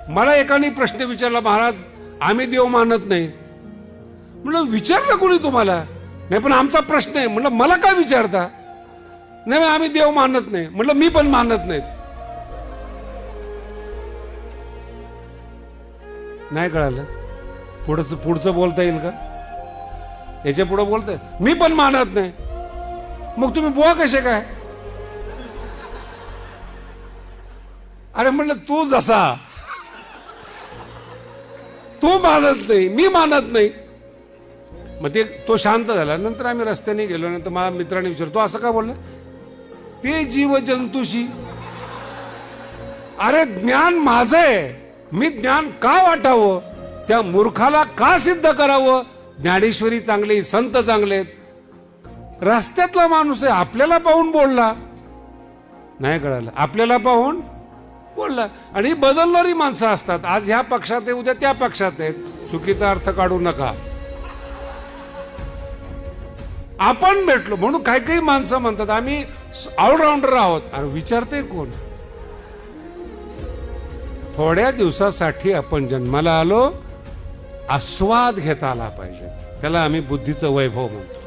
मला एकाने प्रश्न विचारला, महाराज आम्ही देव मानत नाही. म्हणलं विचारलं कोणी तुम्हाला? नाही पण आमचा प्रश्न आहे. म्हणलं मला काय विचारता? नाही आम्ही देव मानत नाही. म्हणलं मी पण मानत नाही. नाही कळालं? पुढचं बोलता येईल का? याच्या पुढे बोलताय मी पण मानत नाही. मग तुम्ही बुवा कसे काय? अरे म्हणलं तू जसा तू मानत नाही मी मानत नाही. मग तो शांत झाला. नंतर आम्ही रस्त्याने गेलो. नंतर माझ्या मित्राने विचारतो असं का बोलला? ते जीव जंतूशी. अरे ज्ञान माझं आहे. मी ज्ञान का वाटावं? त्या मूर्खाला का सिद्ध करावं? ज्ञानेश्वरी चांगली, संत चांगले. रस्त्यातला माणूस आहे, आपल्याला पाहून बोलला. नाही कळालं? आपल्याला पाहून बोलला. आणि बदलणारी माणसं असतात. आज ह्या पक्षात आहे, उद्या त्या पक्षात आहेत. चुकीचा अर्थ काढू नका. आपण भेटलो म्हणून काही काही माणसं म्हणतात आम्ही ऑलराऊंडर आहोत. अरे विचारते कोण? थोड्या दिवसासाठी आपण जन्माला आलो, आस्वाद घेता आला पाहिजे. त्याला आम्ही बुद्धीचं वैभव म्हणतो.